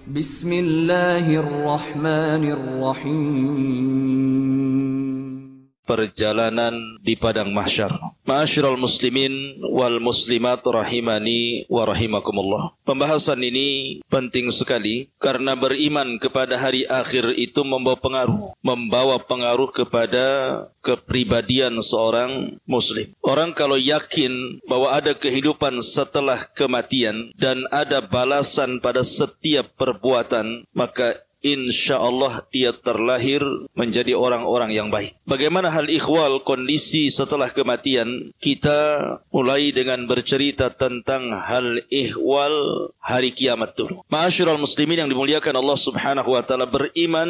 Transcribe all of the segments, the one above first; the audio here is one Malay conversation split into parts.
Bismillahirrahmanirrahim. Perjalanan di padang mahsyar. Ma'asyiral muslimin wal muslimat rahimani wa rahimakumullah. Pembahasan ini penting sekali karena beriman kepada hari akhir itu membawa pengaruh kepada kepribadian seorang muslim. Orang kalau yakin bahwa ada kehidupan setelah kematian dan ada balasan pada setiap perbuatan, maka insya Allah dia terlahir menjadi orang-orang yang baik. Bagaimana hal ikhwal kondisi setelah kematian? Kita mulai dengan bercerita tentang hal ihwal hari kiamat dulu. Ma'asyiral muslimin yang dimuliakan Allah subhanahu wa ta'ala, beriman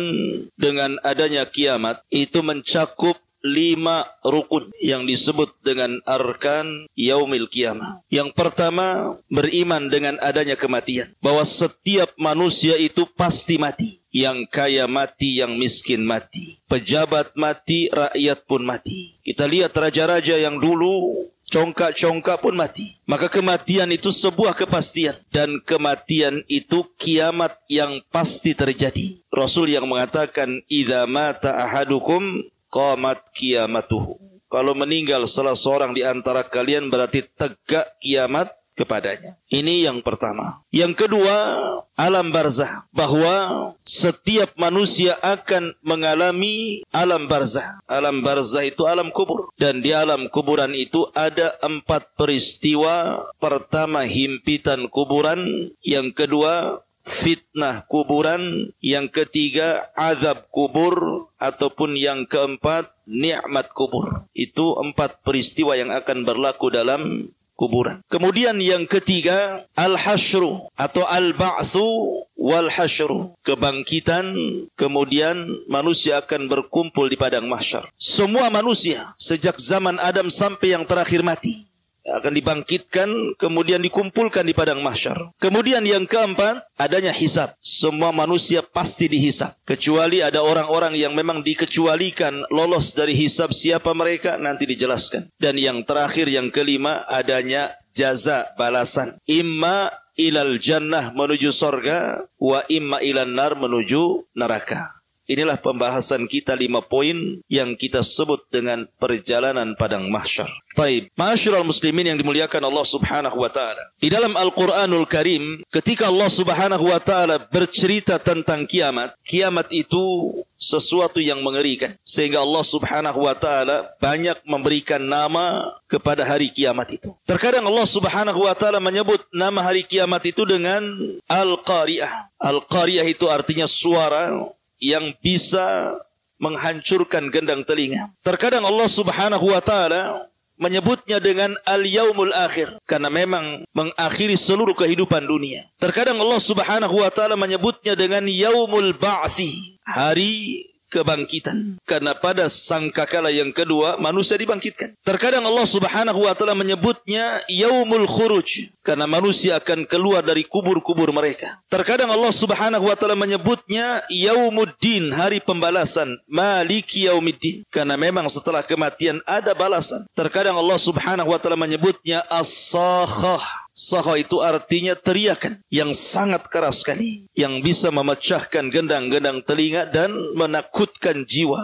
dengan adanya kiamat itu mencakup 5 rukun yang disebut dengan arkan yaumil qiyamah. Yang pertama, beriman dengan adanya kematian, bahwa setiap manusia itu pasti mati. Yang kaya mati, yang miskin mati, pejabat mati, rakyat pun mati. Kita lihat raja-raja yang dulu congkak-congkak pun mati. Maka kematian itu sebuah kepastian, dan kematian itu kiamat yang pasti terjadi. Rasul yang mengatakan, idza mata ahadukum qamat qiyamatuhu. Kalau meninggal salah seorang di antara kalian berarti tegak kiamat kepadanya. Ini yang pertama. Yang kedua, alam barzah, bahwa setiap manusia akan mengalami alam barzah. Alam barzah itu alam kubur, dan di alam kuburan itu ada 4 peristiwa. Pertama, himpitan kuburan. Yang kedua, fitnah kuburan. Yang ketiga, azab kubur. Ataupun yang keempat, nikmat kubur. Itu 4 peristiwa yang akan berlaku dalam kuburan. Kemudian yang ketiga, al-hasyru atau al-ba'tsu wal hasyru, kebangkitan. Kemudian manusia akan berkumpul di padang mahsyar. Semua manusia sejak zaman Adam sampai yang terakhir mati akan dibangkitkan, kemudian dikumpulkan di padang mahsyar. Kemudian yang keempat, adanya hisab. Semua manusia pasti dihisab, kecuali ada orang-orang yang memang dikecualikan lolos dari hisab. Siapa mereka? Nanti dijelaskan. Dan yang terakhir, yang kelima, adanya jaza, balasan. Imma ilal jannah, menuju sorga, wa imma ilal nar, menuju neraka. Inilah pembahasan kita 5 poin yang kita sebut dengan perjalanan padang mahsyar. Taib. Ma'asyiral muslimin yang dimuliakan Allah subhanahu wa ta'ala, di dalam Al-Quranul Karim, ketika Allah subhanahu wa ta'ala bercerita tentang kiamat, kiamat itu sesuatu yang mengerikan, sehingga Allah subhanahu wa ta'ala banyak memberikan nama kepada hari kiamat itu. Terkadang Allah subhanahu wa ta'ala menyebut nama hari kiamat itu dengan Al-Qari'ah. Al-Qari'ah itu artinya suara yang bisa menghancurkan gendang telinga. Terkadang Allah subhanahu wa ta'ala menyebutnya dengan al-yaumul akhir, karena memang mengakhiri seluruh kehidupan dunia. Terkadang Allah subhanahu wa ta'ala menyebutnya dengan yaumul ba'thi, hari kebangkitan, karena pada sangkakala yang kedua manusia dibangkitkan. Terkadang Allah subhanahu wa ta'ala menyebutnya yaumul khuruj, karena manusia akan keluar dari kubur-kubur mereka. Terkadang Allah subhanahu wa ta'ala menyebutnya yaumuddin, hari pembalasan, maliki yaumiddin, karena memang setelah kematian ada balasan. Terkadang Allah subhanahu wa ta'ala menyebutnya as-sakhah. Sakhah itu artinya teriakan yang sangat keras sekali, yang bisa memecahkan gendang-gendang telinga dan menakutkan jiwa.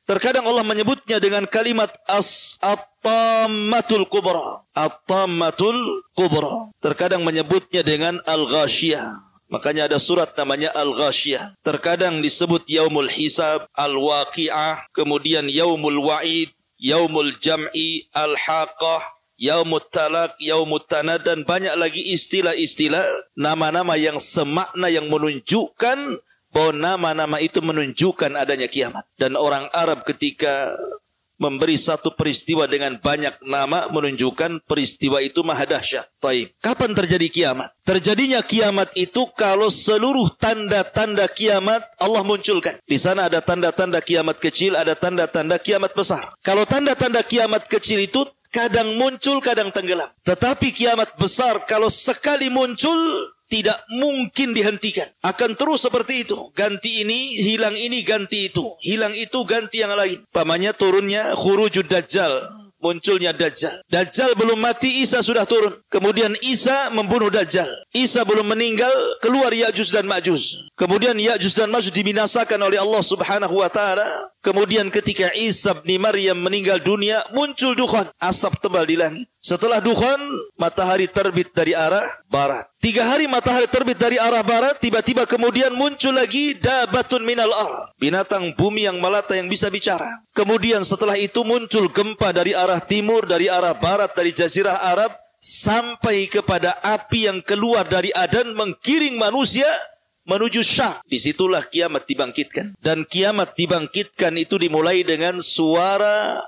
Terkadang Allah menyebutnya dengan kalimat at-tammatul kubra. At-tammatul kubra. Terkadang menyebutnya dengan al-ghashiyah. Makanya ada surat namanya al-ghashiyah. Terkadang disebut yaumul hisab, al-waqi'ah, kemudian yaumul wa'id, yaumul jam'i, al-haqah, yaumut talak, yaumut tanad, dan banyak lagi istilah-istilah, nama-nama yang semakna, yang menunjukkan bahwa nama-nama itu menunjukkan adanya kiamat. Dan orang Arab ketika memberi satu peristiwa dengan banyak nama menunjukkan peristiwa itu maha dahsyat. Taib. Kapan terjadi kiamat? Terjadinya kiamat itu kalau seluruh tanda-tanda kiamat Allah munculkan. Di sana ada tanda-tanda kiamat kecil, ada tanda-tanda kiamat besar. Kalau tanda-tanda kiamat kecil itu kadang muncul, kadang tenggelam. Tetapi kiamat besar kalau sekali muncul tidak mungkin dihentikan. Akan terus seperti itu. Ganti ini, hilang ini, ganti itu. Hilang itu, ganti yang lain. Pamannya turunnya khurujud dajjal. munculnya Dajjal. Dajjal belum mati, Isa sudah turun. Kemudian Isa membunuh Dajjal. Isa belum meninggal, keluar Ya'juj dan Ma'juj. Kemudian Ya'juj dan Ma'juj dibinasakan oleh Allah Subhanahu wa taala. Kemudian ketika Isa bin Maryam meninggal dunia, muncul dukhan, asap tebal di langit. Setelah dukhan, matahari terbit dari arah barat. 3 hari matahari terbit dari arah barat, tiba-tiba kemudian muncul lagi dabatun minal ar, binatang bumi yang melata yang bisa bicara. Kemudian setelah itu muncul gempa dari arah timur, dari arah barat, dari jazirah Arab, sampai kepada api yang keluar dari Adan menggiring manusia menuju Syam. Disitulah kiamat dibangkitkan. Dan kiamat dibangkitkan itu dimulai dengan suara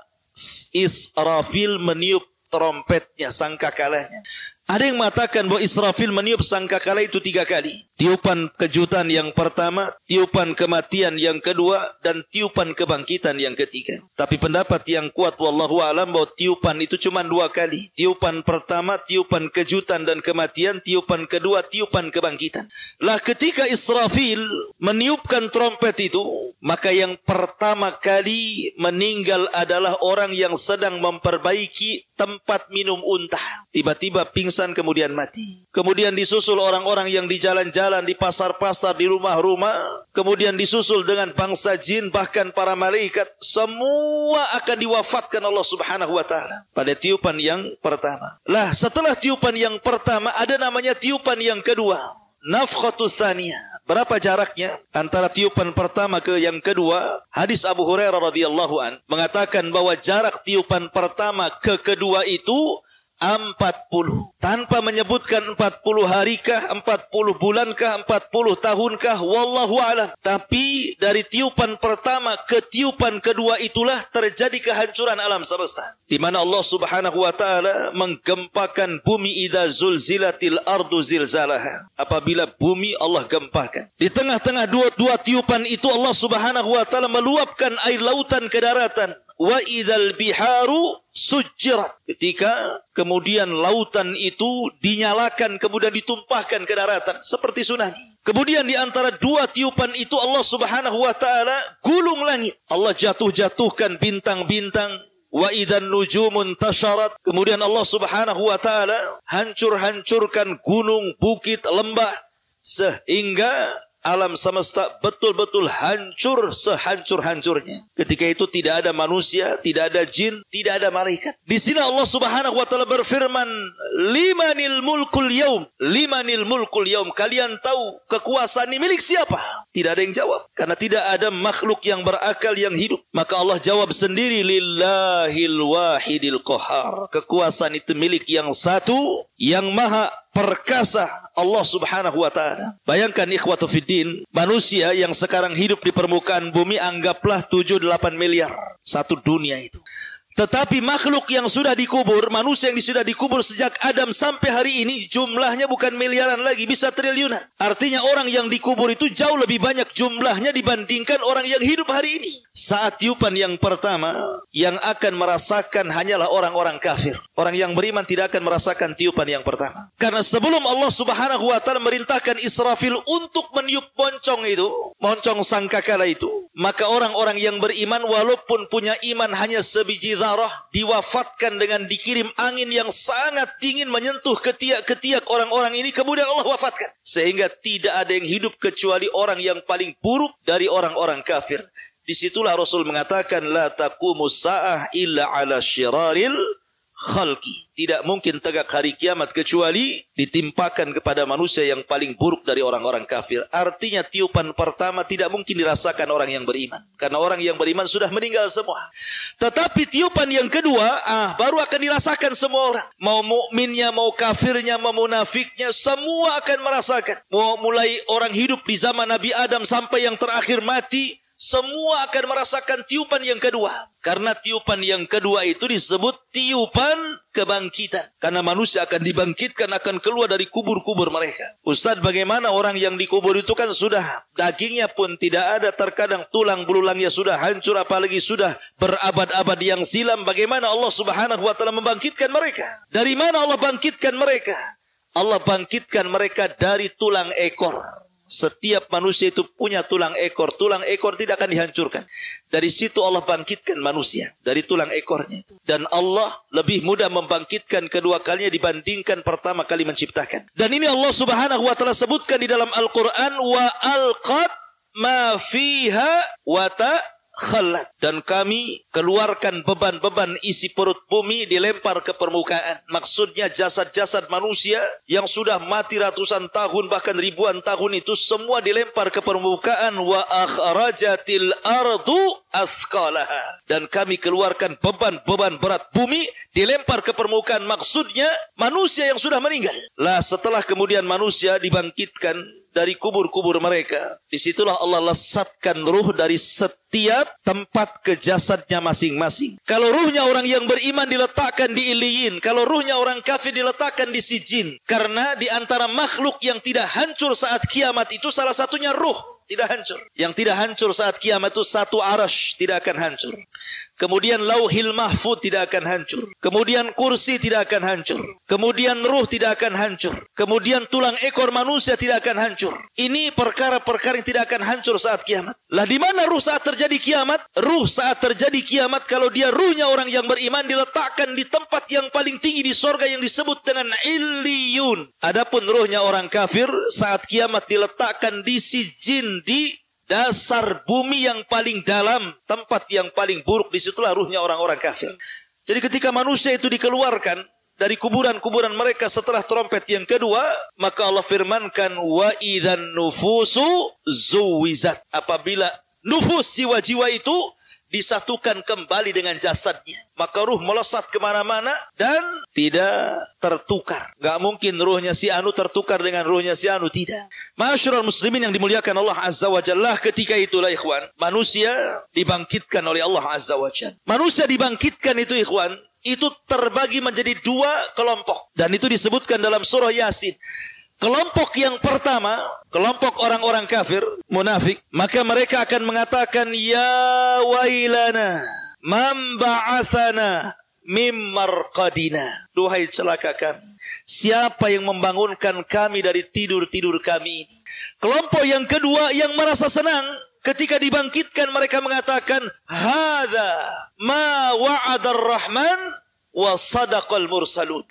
Israfil meniup trompetnya, sangkakalanya. Ada yang mengatakan bahwa Israfil meniup sangkakala itu 3 kali. Tiupan kejutan yang pertama, tiupan kematian yang kedua, dan tiupan kebangkitan yang ketiga. Tapi pendapat yang kuat wallahu alam bahwa tiupan itu cuma 2 kali. Tiupan pertama, tiupan kejutan dan kematian. Tiupan kedua, tiupan kebangkitan. Lah ketika Israfil meniupkan trompet itu, maka yang pertama kali meninggal adalah orang yang sedang memperbaiki tempat minum unta. Tiba-tiba pingsan kemudian mati. Kemudian disusul orang-orang yang di jalan-jalan, di pasar-pasar, di rumah-rumah. Kemudian disusul dengan bangsa jin, bahkan para malaikat. Semua akan diwafatkan Allah Subhanahu wa taala pada tiupan yang pertama. Lah setelah tiupan yang pertama ada namanya tiupan yang kedua, nafkhatus tsaniyah. Berapa jaraknya antara tiupan pertama ke yang kedua? Hadis Abu Hurairah radhiyallahu an mengatakan bahwa jarak tiupan pertama ke kedua itu 40. Tanpa menyebutkan 40 harikah, 40 bulankah, 40 tahunkah, wallahu a'lam. Tapi dari tiupan pertama ke tiupan kedua itulah terjadi kehancuran alam semesta. Di mana Allah Subhanahu wa taala menggempakan bumi idza zulzilatil ardu zilzalaha. Apabila bumi Allah gempakan. Di tengah-tengah dua tiupan itu Allah Subhanahu wa taala meluapkan air lautan ke daratan. Wa idzal biharu sujirat. Ketika kemudian lautan itu dinyalakan kemudian ditumpahkan ke daratan seperti tsunami. Kemudian di antara 2 tiupan itu Allah Subhanahu wa taala gulung langit. Allah jatuhkan bintang-bintang. Wa idzan nujumun tasharat. Kemudian Allah Subhanahu wa taala hancurkan gunung, bukit, lembah sehingga alam semesta betul-betul hancur sehancur-hancurnya. Ketika itu tidak ada manusia, tidak ada jin, tidak ada malaikat. Di sini Allah Subhanahu wa taala berfirman, "Limanil mulkul yaum." Limanil mulkul yaum. Kalian tahu kekuasaan ini milik siapa? Tidak ada yang jawab karena tidak ada makhluk yang berakal yang hidup. Maka Allah jawab sendiri, "Lillahil wahidil qahar." Kekuasaan itu milik yang satu, yang maha perkasa, Allah Subhanahu wa taala. Bayangkan ikhwatu fiddin, manusia yang sekarang hidup di permukaan bumi anggaplah 7-8 miliar satu dunia itu. Tetapi makhluk yang sudah dikubur, manusia yang sudah dikubur sejak Adam sampai hari ini jumlahnya bukan miliaran lagi, bisa triliunan. Artinya orang yang dikubur itu jauh lebih banyak jumlahnya dibandingkan orang yang hidup hari ini. Saat tiupan yang pertama, yang akan merasakan hanyalah orang-orang kafir. Orang yang beriman tidak akan merasakan tiupan yang pertama. Karena sebelum Allah Subhanahu wa taala merintahkan Israfil untuk meniup moncong itu, moncong sangkakala itu, maka orang-orang yang beriman walaupun punya iman hanya sebiji zarah, diwafatkan dengan dikirim angin yang sangat dingin menyentuh ketiak-ketiak orang-orang ini, kemudian Allah wafatkan. Sehingga tidak ada yang hidup kecuali orang yang paling buruk dari orang-orang kafir. Disitulah Rasul mengatakan, la taqumus sa'ah illa ala syiraril khalqi. Tidak mungkin tegak hari kiamat kecuali ditimpakan kepada manusia yang paling buruk dari orang-orang kafir. Artinya tiupan pertama tidak mungkin dirasakan orang yang beriman. Karena orang yang beriman sudah meninggal semua. Tetapi tiupan yang kedua, baru akan dirasakan semua orang. Mau mukminnya, mau kafirnya, mau munafiknya, semua akan merasakan. Mau mulai orang hidup di zaman Nabi Adam sampai yang terakhir mati, semua akan merasakan tiupan yang kedua. Karena tiupan yang kedua itu disebut tiupan kebangkitan. Karena manusia akan dibangkitkan, akan keluar dari kubur-kubur mereka. Ustaz, bagaimana orang yang dikubur itu kan sudah dagingnya pun tidak ada, terkadang tulang belulangnya sudah hancur, apalagi sudah berabad-abad yang silam. Bagaimana Allah Subhanahu wa taala membangkitkan mereka? Dari mana Allah bangkitkan mereka? Allah bangkitkan mereka dari tulang ekor. Setiap manusia itu punya tulang ekor. Tulang ekor tidak akan dihancurkan. Dari situ Allah bangkitkan manusia. Dari tulang ekornya itu. Dan Allah lebih mudah membangkitkan kedua kalinya dibandingkan pertama kali menciptakan. Dan ini Allah subhanahu wa ta'ala sebutkan di dalam Al-Quran. Wa alqat ma fiha wa khalat. Dan kami keluarkan beban-beban isi perut bumi dilempar ke permukaan. Maksudnya jasad-jasad manusia yang sudah mati ratusan tahun bahkan ribuan tahun itu semua dilempar ke permukaan. Wa akhrajatil ardu athqalaha. Dan kami keluarkan beban-beban berat bumi dilempar ke permukaan. Maksudnya manusia yang sudah meninggal. Lah setelah kemudian manusia dibangkitkan dari kubur-kubur mereka, disitulah Allah lesatkan ruh dari setiap tempat ke jasadnya masing-masing. Kalau ruhnya orang yang beriman diletakkan di Iliyin, kalau ruhnya orang kafir diletakkan di Sijin. Karena di antara makhluk yang tidak hancur saat kiamat itu salah satunya ruh tidak hancur. Yang tidak hancur saat kiamat itu satu arasy tidak akan hancur. Kemudian lauhil mahfud tidak akan hancur. Kemudian kursi tidak akan hancur. Kemudian ruh tidak akan hancur. Kemudian tulang ekor manusia tidak akan hancur. Ini perkara-perkara yang tidak akan hancur saat kiamat. Lah di mana ruh saat terjadi kiamat? Ruh saat terjadi kiamat kalau dia ruhnya orang yang beriman diletakkan di tempat yang paling tinggi di sorga yang disebut dengan Illiyun. Adapun ruhnya orang kafir saat kiamat diletakkan di Sijin, di dasar bumi yang paling dalam, tempat yang paling buruk. Disitulah ruhnya orang-orang kafir. Jadi ketika manusia itu dikeluarkan dari kuburan-kuburan mereka setelah trompet yang kedua, maka Allah firmankan wa idzan nufusu zuwizat. Apabila nufus jiwa-jiwa itu disatukan kembali dengan jasadnya, maka ruh melesat kemana-mana dan tidak tertukar. Gak mungkin ruhnya si Anu tertukar dengan ruhnya si Anu, tidak. Ma'asyiral muslimin yang dimuliakan Allah Azza wa Jalla, ketika itulah ikhwan, manusia dibangkitkan oleh Allah Azza wa Jalla. Manusia dibangkitkan itu ikhwan, itu terbagi menjadi dua kelompok. Dan itu disebutkan dalam surah Yasin. Kelompok yang pertama, kelompok orang-orang kafir, munafik, maka mereka akan mengatakan, ya wailana, man ba'athana mim marqadina. Duhai celaka kami, siapa yang membangunkan kami dari tidur-tidur kami ini? Kelompok yang kedua yang merasa senang ketika dibangkitkan, mereka mengatakan, hadza ma wa'adar rahman wa sadaqal mursalun.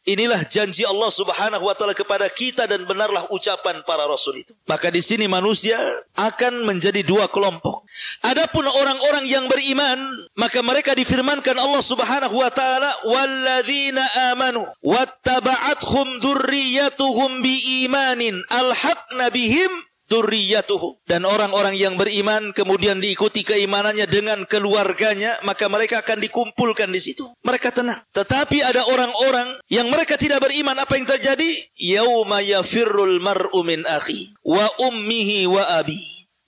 Inilah janji Allah subhanahu wa ta'ala kepada kita dan benarlah ucapan para rasul itu. Maka di sini manusia akan menjadi dua kelompok. Adapun orang-orang yang beriman, maka mereka difirmankan Allah subhanahu wa ta'ala, walladzina amanu wattaba'athum dzurriyyatuhum biimanin alhaqna bihim dzurriyyatuhum. Dan orang-orang yang beriman kemudian diikuti keimanannya dengan keluarganya, maka mereka akan dikumpulkan di situ. Mereka tenang. Tetapi ada orang-orang yang mereka tidak beriman, apa yang terjadi? Yauma yafirrul mar'u min akhi wa ummihi wa abi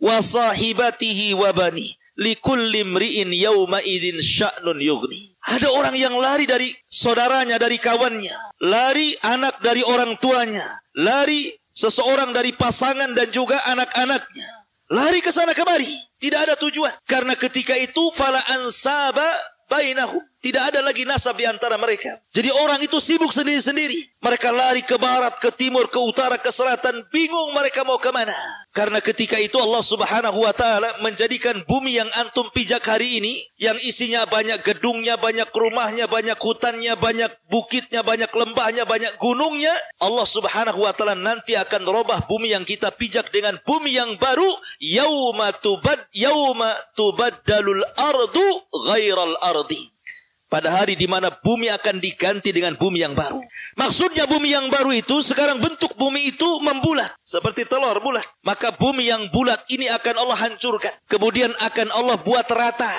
wa sahibatihi wa bani likulli imri'in yauma idzin sya'nun yughni. Ada orang yang lari dari saudaranya, dari kawannya, lari anak dari orang tuanya, lari seseorang dari pasangan dan juga anak-anaknya. Lari ke sana kemari, tidak ada tujuan. Karena ketika itu fala ansaba bainahum, tidak ada lagi nasab di antara mereka. Jadi orang itu sibuk sendiri-sendiri. Mereka lari ke barat, ke timur, ke utara, ke selatan, bingung mereka mau kemana. Karena ketika itu Allah subhanahu wa ta'ala menjadikan bumi yang antum pijak hari ini, yang isinya banyak gedungnya, banyak rumahnya, banyak hutannya, banyak bukitnya, banyak lembahnya, banyak gunungnya. Allah subhanahu wa ta'ala nanti akan robah bumi yang kita pijak dengan bumi yang baru. Yauma tubaddalul ardu ghairal ardi. Pada hari di mana bumi akan diganti dengan bumi yang baru. Maksudnya bumi yang baru itu sekarang bentuk bumi itu membulat seperti telur bulat. Maka bumi yang bulat ini akan Allah hancurkan. Kemudian akan Allah buat rata.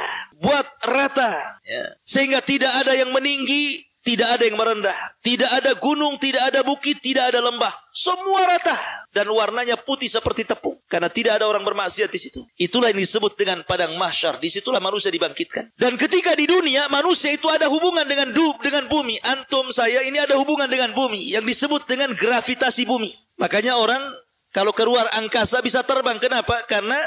Sehingga tidak ada yang meninggi, tidak ada yang merendah. Tidak ada gunung, tidak ada bukit, tidak ada lembah. Semua rata. Dan warnanya putih seperti tepung. Karena tidak ada orang bermaksiat di situ. Itulah yang disebut dengan padang mahsyar. Disitulah manusia dibangkitkan. Dan ketika di dunia, manusia itu ada hubungan dengan bumi. Antum, saya, ini ada hubungan dengan bumi. Yang disebut dengan gravitasi bumi. Makanya orang kalau keluar angkasa bisa terbang. Kenapa? Karena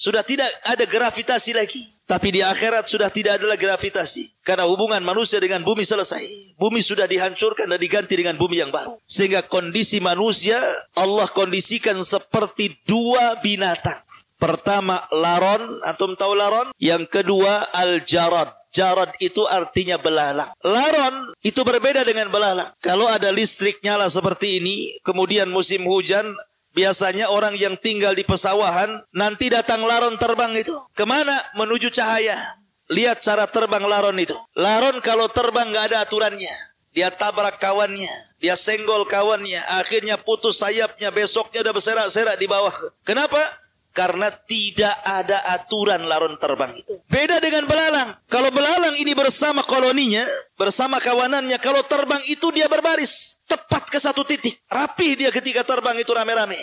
Sudah tidak ada gravitasi lagi. Tapi di akhirat sudah tidak ada lagi gravitasi. Karena hubungan manusia dengan bumi selesai. Bumi sudah dihancurkan dan diganti dengan bumi yang baru. Sehingga kondisi manusia Allah kondisikan seperti dua binatang. Pertama laron, antum tahu laron? Yang kedua al-jarad. Jarad itu artinya belalang. Laron itu berbeda dengan belalang. Kalau ada listrik nyala seperti ini, kemudian musim hujan, biasanya orang yang tinggal di pesawahan, nanti datang laron terbang itu. Kemana? Menuju cahaya. Lihat cara terbang laron itu. Laron kalau terbang nggak ada aturannya. Dia tabrak kawannya. Dia senggol kawannya. Akhirnya putus sayapnya. Besoknya udah berserak-serak di bawah. Kenapa? Karena tidak ada aturan laron terbang itu. Beda dengan belalang. Kalau belalang ini bersama koloninya, bersama kawanannya, kalau terbang itu dia berbaris. Tepat ke satu titik. Rapih dia ketika terbang itu rame-rame.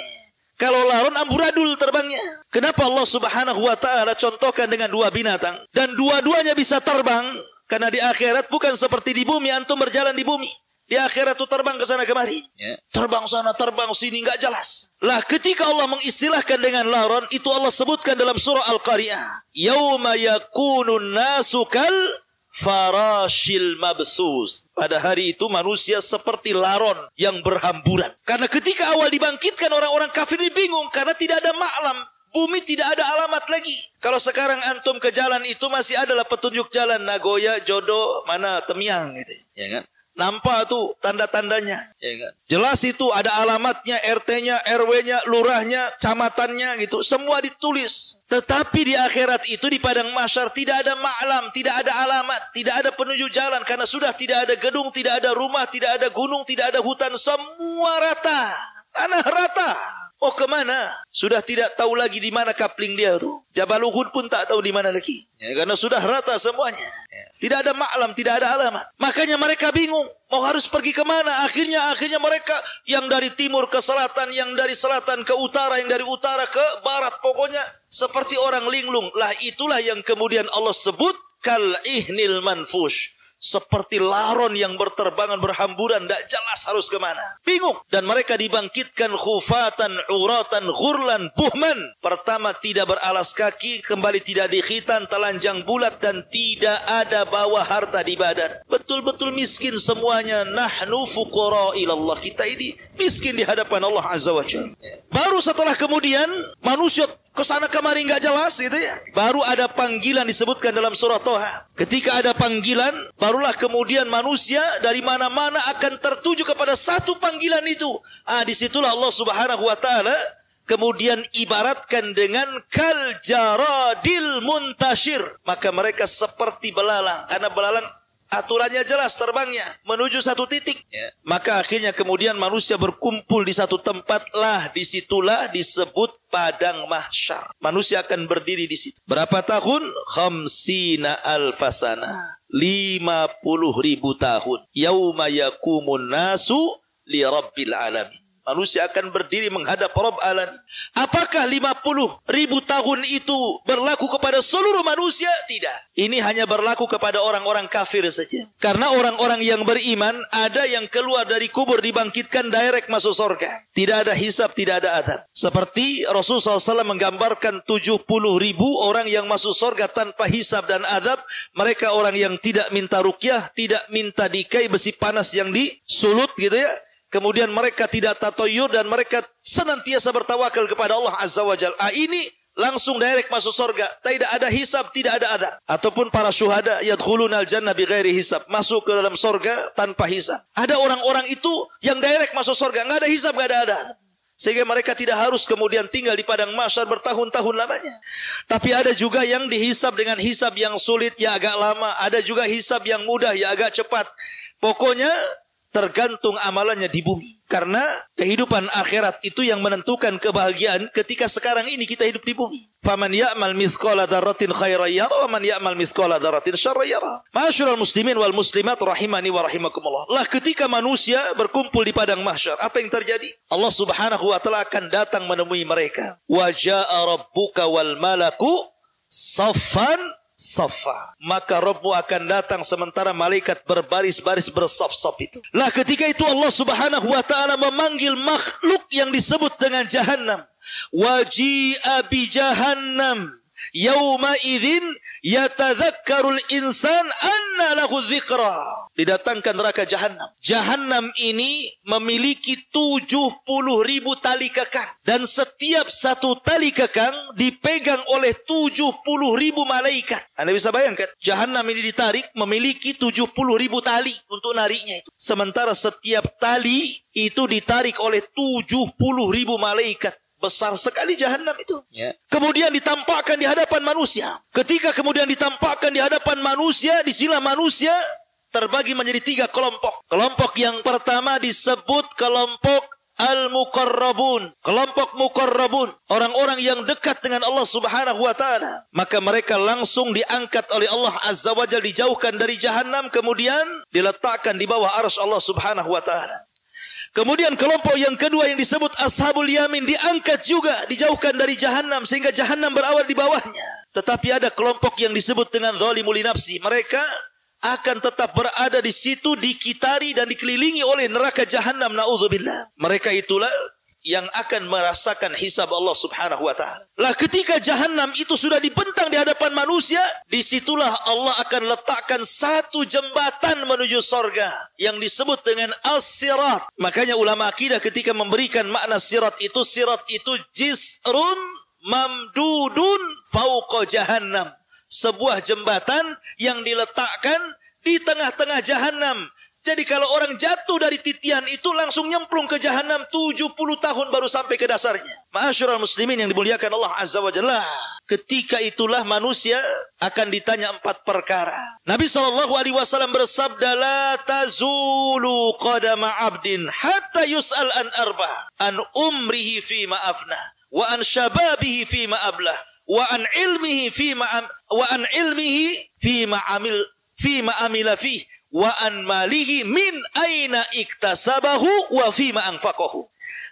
Kalau laron amburadul terbangnya. Kenapa Allah Subhanahu wa ta'ala contohkan dengan dua binatang? Dan dua-duanya bisa terbang. Karena di akhirat bukan seperti di bumi, antum berjalan di bumi. Di akhirat itu terbang ke sana kemari. Terbang sana, terbang sini, nggak jelas. Lah ketika Allah mengistilahkan dengan laron, itu Allah sebutkan dalam surah Al-Qari'ah. Yauma yakunun nasu kal farashil mabsus. Pada hari itu manusia seperti laron yang berhamburan. Karena ketika awal dibangkitkan, orang-orang kafir ini bingung. Karena tidak ada ma'lam. Bumi tidak ada alamat lagi. Kalau sekarang antum ke jalan itu masih adalah petunjuk jalan. Nagoya, Jodo, mana Temyang gitu. Ya kan? Nampak tuh tanda-tandanya. Ya kan? Jelas itu ada alamatnya, RT-nya, RW-nya, lurahnya, kecamatannya gitu. Semua ditulis. Tetapi di akhirat itu di padang mahsyar tidak ada ma'lam, tidak ada alamat, tidak ada penunjuk jalan. Karena sudah tidak ada gedung, tidak ada rumah, tidak ada gunung, tidak ada hutan. Semua rata. Tanah rata. Oh kemana? Sudah tidak tahu lagi di mana kapling dia tuh. Jabal Uhud pun tak tahu di mana lagi. Ya, karena sudah rata semuanya. Tidak ada ma'lam, tidak ada alamat. Makanya mereka bingung. Mau harus pergi kemana? Akhirnya mereka yang dari timur ke selatan, yang dari selatan ke utara, yang dari utara ke barat. Pokoknya seperti orang linglung. Lah itulah yang kemudian Allah sebut kal ihnil manfush. Seperti laron yang berterbangan berhamburan, tidak jelas harus kemana. Bingung. Dan mereka dibangkitkan khufatan, uratan, ghurlan, buhman. Pertama tidak beralas kaki, kembali tidak dikhitan, telanjang bulat, dan tidak ada bawa harta di badan. Betul-betul miskin semuanya. Nahnu fuqara ilallah. Kita ini miskin di hadapan Allah Azza wa Jalla. Baru setelah kemudian manusia kesana kemari nggak jelas gitu ya. Baru ada panggilan disebutkan dalam surah Toha. Ketika ada panggilan, barulah kemudian manusia dari mana-mana akan tertuju kepada satu panggilan itu. Disitulah Allah Subhanahu wa ta'ala kemudian ibaratkan dengan kal jaradil muntashir. Maka mereka seperti belalang. Karena belalang aturannya jelas terbangnya menuju satu titik. Maka akhirnya kemudian manusia berkumpul di satu tempat lah, disitulah disebut padang mahsyar. Manusia akan berdiri di situ. Berapa tahun? Khamsina alfasana. 50.000 tahun. Yauma yakumun nasu li rabbil alamin. Manusia akan berdiri menghadap Rabb alamin. Apakah 50.000 tahun itu berlaku kepada seluruh manusia? Tidak. Ini hanya berlaku kepada orang-orang kafir saja. Karena orang-orang yang beriman, ada yang keluar dari kubur dibangkitkan direct masuk surga. Tidak ada hisab, tidak ada adab. Seperti Rasulullah SAW menggambarkan 70.000 orang yang masuk surga tanpa hisab dan adab. Mereka orang yang tidak minta ruqyah, tidak minta dikai besi panas yang disulut gitu ya. Kemudian mereka tidak tatoyur dan mereka senantiasa bertawakal kepada Allah Azza wa Jalla. Ini langsung direct masuk surga. Tidak ada hisab, tidak ada adab. Ataupun para syuhada yadkhulunal jannah bighairi hisab. Masuk ke dalam surga tanpa hisab. Ada orang-orang itu yang direct masuk surga. Nggak ada hisab, nggak ada adab. Sehingga mereka tidak harus kemudian tinggal di padang mahsyar bertahun-tahun lamanya. Tapi ada juga yang dihisab dengan hisab yang sulit, ya agak lama. Ada juga hisab yang mudah, ya agak cepat. Pokoknya tergantung amalannya di bumi. Karena kehidupan akhirat itu yang menentukan kebahagiaan ketika sekarang ini kita hidup di bumi. Faman ya'mal mithqala dzarratin khairan yara wa man ya'mal mithqala dzarratin syarran yara. Ma'asyiral muslimin wal muslimat rahimani wa rahimakumullah. Lah ketika manusia berkumpul di padang mahsyar, apa yang terjadi? Allah Subhanahu wa taala akan datang menemui mereka. Wa jaa'a rabbuka wal malaku saffan safa. Maka Rabbmu akan datang sementara malaikat berbaris-baris bersaf-saf itu. Lah ketika itu Allah Subhanahu wa ta'ala memanggil makhluk yang disebut dengan Jahannam. Waji'a bi Jahannam. Yauma idzin yatadzakkarul insan anna lahu dzikra. Didatangkan neraka Jahannam. Jahannam ini memiliki 70.000 tali kekang. Dan setiap satu tali kekang dipegang oleh 70.000 malaikat. Anda bisa bayangkan, Jahannam ini ditarik memiliki 70.000 tali untuk nariknya itu. Sementara setiap tali itu ditarik oleh 70.000 malaikat. Besar sekali Jahannam itu. Ya. Kemudian ditampakkan di hadapan manusia. Ketika kemudian ditampakkan di hadapan manusia, disinilah manusia terbagi menjadi 3 kelompok. Kelompok yang pertama disebut kelompok al-muqarrabun. Kelompok muqarrabun, orang-orang yang dekat dengan Allah Subhanahu wa taala. Maka mereka langsung diangkat oleh Allah Azza wa Jalla, dijauhkan dari Jahannam, kemudian diletakkan di bawah arsy Allah Subhanahu wa taala. Kemudian kelompok yang kedua yang disebut ashabul yamin diangkat juga, dijauhkan dari Jahannam sehingga Jahannam berada di bawahnya. Tetapi ada kelompok yang disebut dengan zalimul nafsi. Mereka akan tetap berada di situ, dikitari dan dikelilingi oleh neraka Jahannam, naudzubillah. Mereka itulah yang akan merasakan hisab Allah Subhanahu wa taala. Lah ketika Jahannam itu sudah dibentang di hadapan manusia, disitulah Allah akan letakkan satu jembatan menuju sorga yang disebut dengan as-sirat. Makanya ulama akidah ketika memberikan makna sirat itu jisrun mamdudun fauqa jahannam. Sebuah jembatan yang diletakkan di tengah-tengah Jahannam. Jadi kalau orang jatuh dari titian itu langsung nyemplung ke Jahannam, 70 tahun baru sampai ke dasarnya. Ma'asyiral muslimin yang dimuliakan Allah Azza wa Jalla. Ketika itulah manusia akan ditanya 4 perkara. Nabi SAW bersabda, la tazulu qadama abdin hatta yus'al an arba, an umrihi fima afna, wa an syababihi fima ablah, wa an ilmihi fima amila fih, wa an malihi min aina iktasabahu wa fima anfaqahu.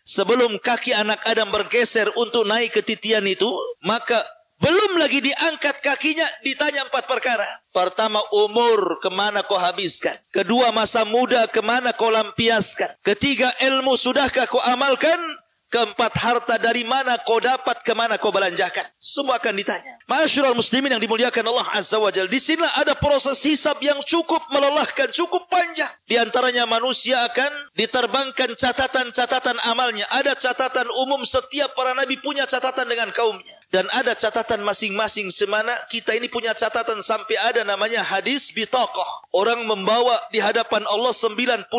Sebelum kaki anak Adam bergeser untuk naik ke titian itu, maka belum lagi diangkat kakinya, ditanya 4 perkara. Pertama, umur, kemana kau habiskan? Kedua, masa muda, kemana kau lampiaskan? Ketiga, ilmu, sudahkah kau amalkan? Keempat, harta dari mana kau dapat, kemana kau belanjakan? Semua akan ditanya. Ma'asyiral muslimin yang dimuliakan Allah Azza wa Jalla. Di sini ada proses hisab yang cukup melelahkan, cukup panjang. Di antaranya manusia akan diterbangkan catatan-catatan amalnya. Ada catatan umum, setiap para nabi punya catatan dengan kaumnya. Dan ada catatan masing-masing, semana kita ini punya catatan sampai ada namanya hadis bitaqah. Orang membawa di hadapan Allah 99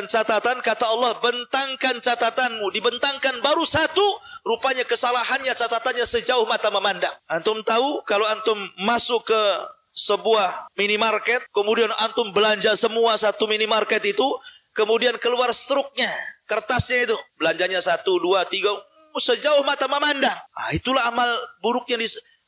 catatan, kata Allah, bentangkan catatanmu, dibentangkan baru 1, rupanya kesalahannya catatannya sejauh mata memandang. Antum tahu kalau antum masuk ke sebuah minimarket, kemudian antum belanja semua satu minimarket itu, kemudian keluar struknya, kertasnya itu, belanjanya 1, 2, 3, sejauh mata memandang. Itulah amal buruknya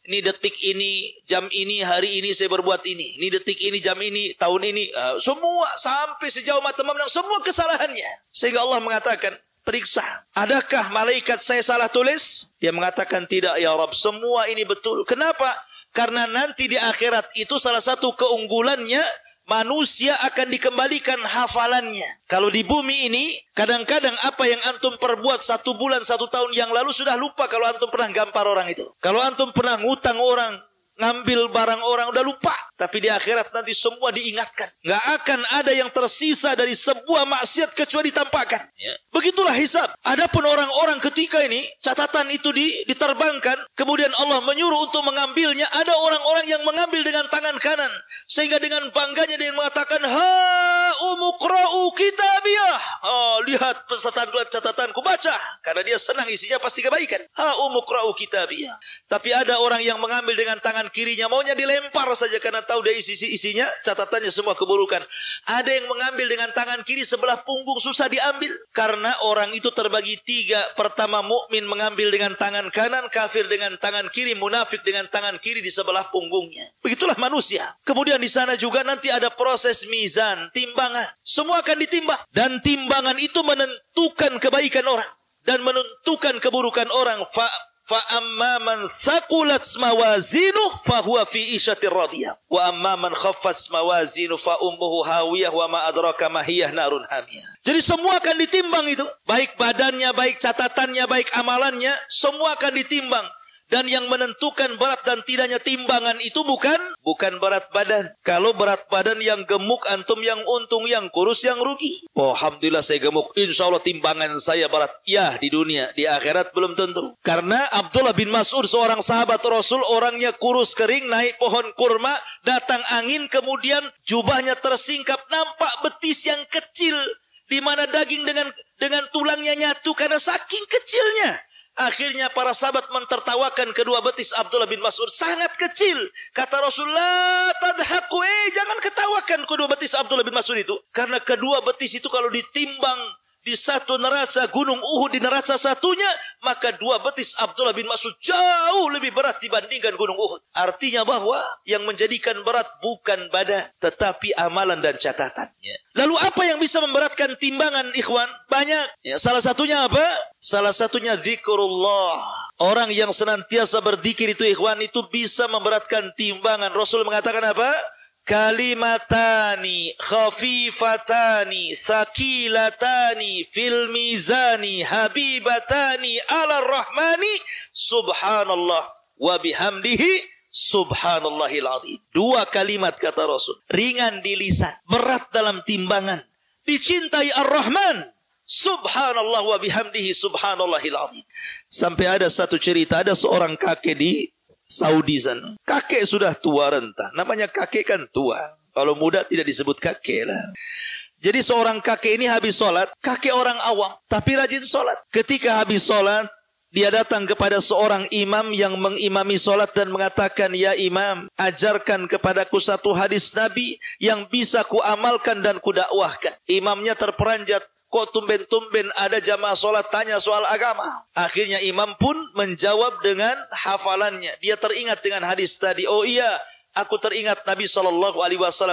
ini detik ini, jam ini, hari ini saya berbuat ini. Ini detik ini, jam ini, tahun ini, semua sampai sejauh mata memandang, semua kesalahannya. Sehingga Allah mengatakan, periksa, adakah malaikat saya salah tulis? Dia mengatakan tidak ya Rabb, semua ini betul. Kenapa? Karena nanti di akhirat itu salah satu keunggulannya, manusia akan dikembalikan hafalannya. Kalau di bumi ini, kadang-kadang apa yang antum perbuat 1 bulan, 1 tahun yang lalu sudah lupa kalau antum pernah gampar orang itu. Kalau antum pernah ngutang orang, ngambil barang orang, udah lupa. Tapi di akhirat nanti semua diingatkan. Nggak akan ada yang tersisa dari sebuah maksiat kecuali ditampakkan. Ya. Begitulah hisab. Adapun orang-orang ketika ini, catatan itu diterbangkan, kemudian Allah menyuruh untuk mengambilnya, ada orang-orang yang mengambil dengan tangan kanan. Sehingga dengan bangganya dia mengatakan, ha umuqra'u kitabiyah. Lihat catatanku, baca. Karena dia senang, isinya pasti kebaikan. Ha umuqra'u kitabiyah. Tapi ada orang yang mengambil dengan tangan kirinya, maunya dilempar saja karena tahu dia isinya, catatannya semua keburukan. Ada yang mengambil dengan tangan kiri, sebelah punggung susah diambil. Karena orang itu terbagi 3. Pertama, mukmin mengambil dengan tangan kanan, kafir dengan tangan kiri, munafik dengan tangan kiri di sebelah punggungnya. Begitulah manusia. Kemudian di sana juga nanti ada proses mizan, timbangan. Semua akan ditimbang. Dan timbangan itu menentukan kebaikan orang dan menentukan keburukan orang. Fa amma man thaqulat mawazinuhu fa huwa fi ishatir radiyah wa amma man khaffat mawazinuhu fa ummuhu hawiyah wa ma adraka ma hiyah narun hamiyah. Jadi semua akan ditimbang itu, baik badannya, baik catatannya, baik amalannya, semua akan ditimbang. Dan yang menentukan berat dan tidaknya timbangan itu bukan berat badan. Kalau berat badan yang gemuk, antum yang untung, yang kurus yang rugi. Oh, alhamdulillah saya gemuk, insya Allah timbangan saya berat. Ya, di dunia, di akhirat belum tentu. Karena Abdullah bin Mas'ud, seorang sahabat Rasul, orangnya kurus kering, naik pohon kurma, datang angin, kemudian jubahnya tersingkap, nampak betis yang kecil, di mana daging dengan tulangnya nyatu karena saking kecilnya. Akhirnya para sahabat mentertawakan kedua betis Abdullah bin Mas'ud, sangat kecil. Kata Rasulullah, tadhaku, jangan ketawakan kedua betis Abdullah bin Mas'ud itu. Karena kedua betis itu kalau ditimbang di satu neraca gunung Uhud, di neraca satunya, maka dua betis Abdullah bin Mas'ud jauh lebih berat dibandingkan gunung Uhud. Artinya bahwa yang menjadikan berat bukan badan, tetapi amalan dan catatan. Lalu apa yang bisa memberatkan timbangan, ikhwan? Banyak. Salah satunya apa? Salah satunya zikrullah. Orang yang senantiasa berzikir itu, ikhwan, itu bisa memberatkan timbangan. Rasul mengatakan apa? Kalimatani khafifatani sakilatani fil mizani habibatani ala rahmani subhanallah wa bihamdihi subhanallahil azim. Dua kalimat kata Rasul, ringan di lisan, berat dalam timbangan, dicintai Ar-Rahman, subhanallah wa bihamdihi subhanallahil azim. Sampai ada satu cerita, ada seorang kakek di Saudi sana. Kakek sudah tua renta. Namanya kakek kan tua. Kalau muda tidak disebut kakek lah. Jadi seorang kakek ini habis sholat. Kakek orang awam, tapi rajin sholat. Ketika habis sholat, dia datang kepada seorang imam yang mengimami sholat dan mengatakan, ya imam, ajarkan kepadaku satu hadis Nabi yang bisa ku amalkan dan ku dakwahkan. Imamnya terperanjat. Kok tumben-tumben ada jamaah sholat tanya soal agama? Akhirnya imam pun menjawab dengan hafalannya. Dia teringat dengan hadis tadi. Oh iya, aku teringat Nabi SAW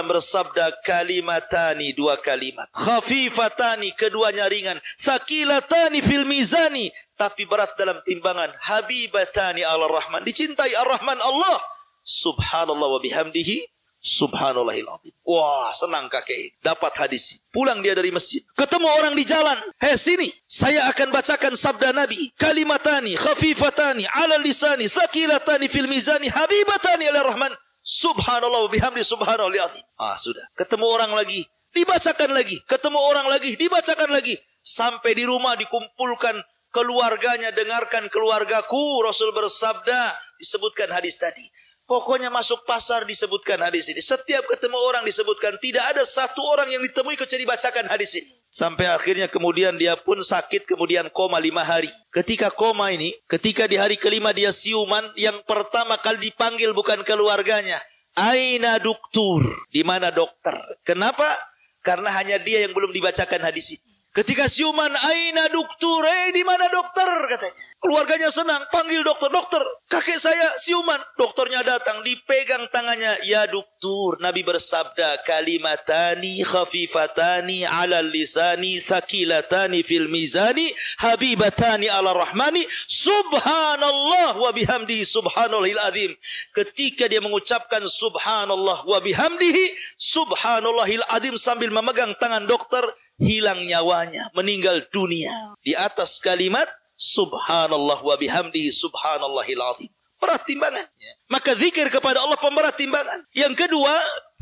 bersabda, kalimatani, dua kalimat. Khafifatani, keduanya ringan. Sakilatani fil mizani, tapi berat dalam timbangan. Habibatani ala rahman, dicintai Ar-Rahman Allah. Subhanallah wa bihamdihi subhanallahil azim. Wah, senang kakek, dapat hadis. Pulang dia dari masjid, ketemu orang di jalan. Hei sini, saya akan bacakan sabda Nabi. Kalimatani khafifatani ala lisani sakilatani fil mizani habibatani ala rahman subhanallah wa bihamdi subhanallahil azim. Sudah. Ketemu orang lagi, dibacakan lagi. Ketemu orang lagi, dibacakan lagi. Sampai di rumah dikumpulkan keluarganya, dengarkan keluargaku, Rasul bersabda, disebutkan hadis tadi. Pokoknya masuk pasar disebutkan hadis ini. Setiap ketemu orang disebutkan. Tidak ada satu orang yang ditemui kecuali dibacakan hadis ini. Sampai akhirnya kemudian dia pun sakit, kemudian koma 5 hari. Ketika koma ini, ketika di hari kelima dia siuman, yang pertama kali dipanggil bukan keluarganya. Aina dokter? Di mana dokter? Kenapa? Karena hanya dia yang belum dibacakan hadis ini. Ketika siuman, aina dokter? Di mana dokter? Katanya. Keluarganya senang, panggil dokter. Dokter, kakek saya siuman. Dokternya datang, dipegang tangannya. Ya dokter, Nabi bersabda, kalimatani khafifatani ala lisani sakilatani fil mizani habibatani ala rahmani subhanallah wa bihamdihi subhanallahil azim. Ketika dia mengucapkan subhanallah wa bihamdihi subhanallahil azim sambil memegang tangan dokter, hilang nyawanya, meninggal dunia di atas kalimat subhanallah wa bihamdihi subhanallahil azim. Berat timbangan. Maka zikir kepada Allah pemberat timbangan. Yang kedua,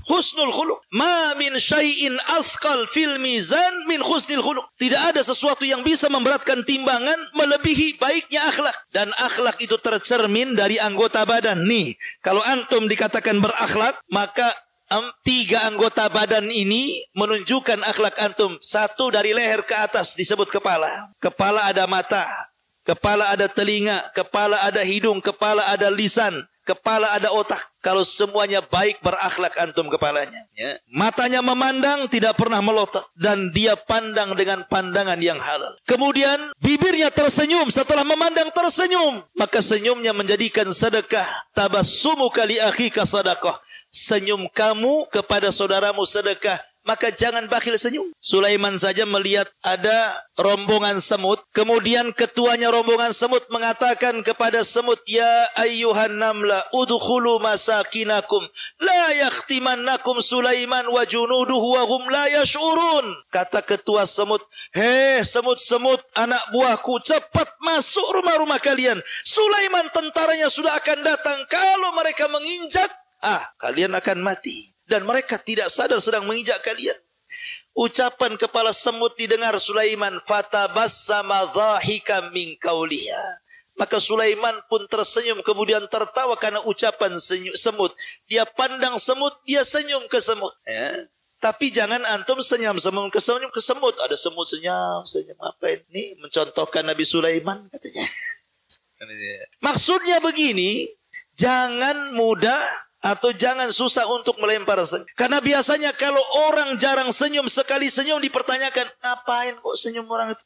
husnul khuluq. Ma min syai'in asqal fil mizan min husnil khuluq. Tidak ada sesuatu yang bisa memberatkan timbangan melebihi baiknya akhlak. Dan akhlak itu tercermin dari anggota badan. Nih, kalau antum dikatakan berakhlak, maka 3 anggota badan ini menunjukkan akhlak antum. 1 dari leher ke atas disebut kepala. Kepala ada mata, kepala ada telinga, kepala ada hidung, kepala ada lisan, kepala ada otak. Kalau semuanya baik, berakhlak antum kepalanya. Matanya memandang, tidak pernah melotot, dan dia pandang dengan pandangan yang halal. Kemudian bibirnya tersenyum, setelah memandang tersenyum, maka senyumnya menjadikan sedekah. Tabassumuka li akhika sadaqah. Senyum kamu kepada saudaramu sedekah. maka jangan bakhil senyum. Sulaiman saja melihat ada rombongan semut, kemudian ketuanya rombongan semut mengatakan kepada semut, "Ya ayyuhan namla udkhulu masakinakum la yakhtimannakum Sulaiman wa junuduhu wa hum la yash'urun." Kata ketua semut, "Hei semut-semut anak buahku, cepat masuk rumah-rumah kalian. Sulaiman tentaranya sudah akan datang. Kalau mereka menginjak, kalian akan mati." Dan mereka tidak sadar sedang menginjak kalian. Ucapan kepala semut didengar Sulaiman, fatabassama dhahika min qauliha. Maka Sulaiman pun tersenyum kemudian tertawa karena ucapan semut. Dia pandang semut, dia senyum ke semut. Ya. Tapi jangan antum senyum ke semut. Ada semut senyum apa ini? Mencontohkan Nabi Sulaiman katanya. Maksudnya begini, jangan mudah atau jangan susah untuk melempar senyum. Karena biasanya kalau orang jarang senyum, sekali senyum dipertanyakan, ngapain kok senyum orang itu?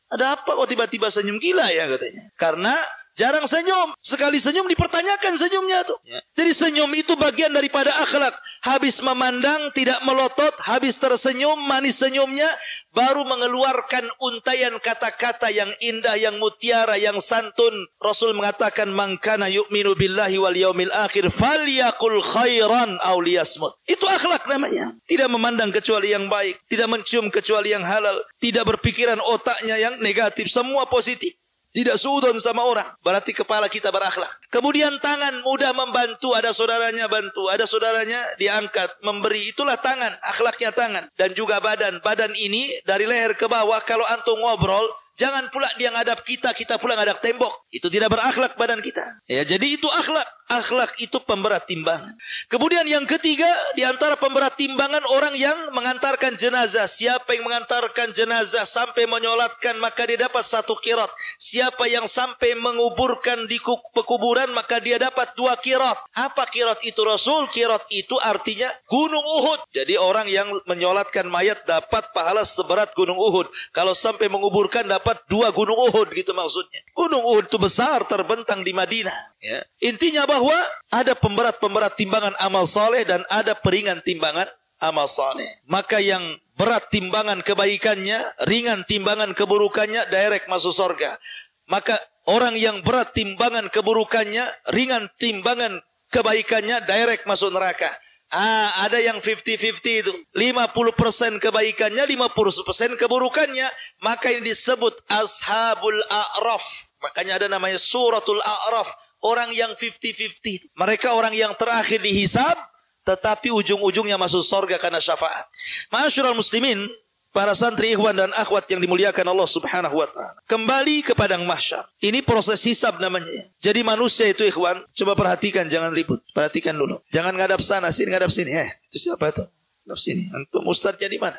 Ada apa kok tiba-tiba senyum, gila ya katanya. Karena jarang senyum, sekali senyum dipertanyakan senyumnya tuh. Jadi senyum itu bagian daripada akhlak. Habis memandang tidak melotot, habis tersenyum manis senyumnya, baru mengeluarkan untayan kata-kata yang indah, yang mutiara, yang santun. Rasul mengatakan, "Man kana yu'minu billahi wal yaumil akhir falyaqul khairan aw liyasmut." Itu akhlak namanya. Tidak memandang kecuali yang baik, tidak mencium kecuali yang halal, tidak berpikiran otaknya yang negatif, semua positif. Tidak suudon sama orang. Berarti kepala kita berakhlak. Kemudian tangan mudah membantu. Ada saudaranya bantu. Ada saudaranya diangkat. Memberi. Itulah tangan. Akhlaknya tangan. Dan juga badan. Badan ini dari leher ke bawah. Kalau antum ngobrol, jangan pula dia ngadap kita. Kita pula ngadap tembok. Itu tidak berakhlak badan kita. Ya, jadi itu akhlak. Akhlak itu pemberat timbangan. Kemudian yang ketiga, di antara pemberat timbangan orang yang mengantarkan jenazah. Siapa yang mengantarkan jenazah sampai menyolatkan, maka dia dapat 1 qirat. Siapa yang sampai menguburkan di pekuburan, maka dia dapat 2 qirat. Apa qirat itu Rasul? Qirat itu artinya gunung Uhud. Jadi orang yang menyolatkan mayat dapat pahala seberat gunung Uhud. Kalau sampai menguburkan dapat 2 gunung Uhud, gitu maksudnya. Gunung Uhud itu besar, terbentang di Madinah. Ya. Intinya bahwa ada pemberat-pemberat timbangan amal saleh dan ada peringan timbangan amal saleh. Maka yang berat timbangan kebaikannya, ringan timbangan keburukannya, direct masuk surga. Maka orang yang berat timbangan keburukannya, ringan timbangan kebaikannya, direct masuk neraka. Ada yang 50-50 itu. 50% kebaikannya, 50% keburukannya. Maka ini disebut Ashabul A'raf. Makanya ada namanya Suratul A'raf. Orang yang 50-50. Mereka orang yang terakhir dihisab, tetapi ujung-ujungnya masuk surga karena syafaat. Ma'asyiral muslimin, para santri ikhwan dan akhwat yang dimuliakan Allah Subhanahu wa taala. Kembali ke padang mahsyar. Ini proses hisab namanya. Jadi manusia itu ikhwan, coba perhatikan, jangan ribut. Perhatikan dulu. Jangan ngadap sana, sini ngadap sini. Itu siapa itu? Ngadap sini. Antum ustadznya di mana?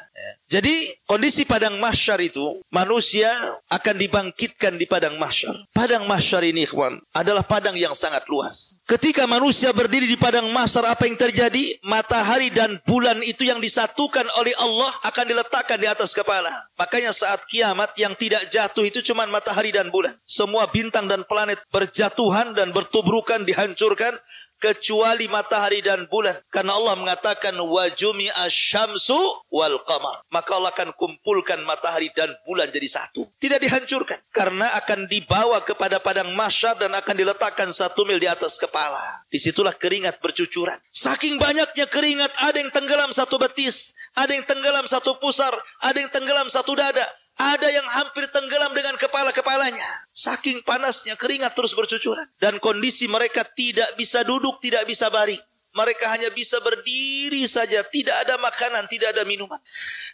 Jadi kondisi padang mahsyar itu, manusia akan dibangkitkan di padang mahsyar. Padang mahsyar ini ikhwan adalah padang yang sangat luas. Ketika manusia berdiri di padang mahsyar, apa yang terjadi? Matahari dan bulan itu yang disatukan oleh Allah akan diletakkan di atas kepala. Makanya saat kiamat yang tidak jatuh itu cuma matahari dan bulan. Semua bintang dan planet berjatuhan dan bertubrukan, dihancurkan, kecuali matahari dan bulan. Karena Allah mengatakan wajumi asyamsu wal qamar. Maka Allah akan kumpulkan matahari dan bulan jadi satu. Tidak dihancurkan. Karena akan dibawa kepada padang mahsyar dan akan diletakkan 1 mil di atas kepala. Disitulah keringat bercucuran. Saking banyaknya keringat, ada yang tenggelam 1 betis, ada yang tenggelam 1 pusar, ada yang tenggelam 1 dada. Ada yang hampir tenggelam dengan kepala-kepalanya. Saking panasnya keringat terus bercucuran. Dan kondisi mereka tidak bisa duduk, tidak bisa baring. Mereka hanya bisa berdiri saja. Tidak ada makanan, tidak ada minuman.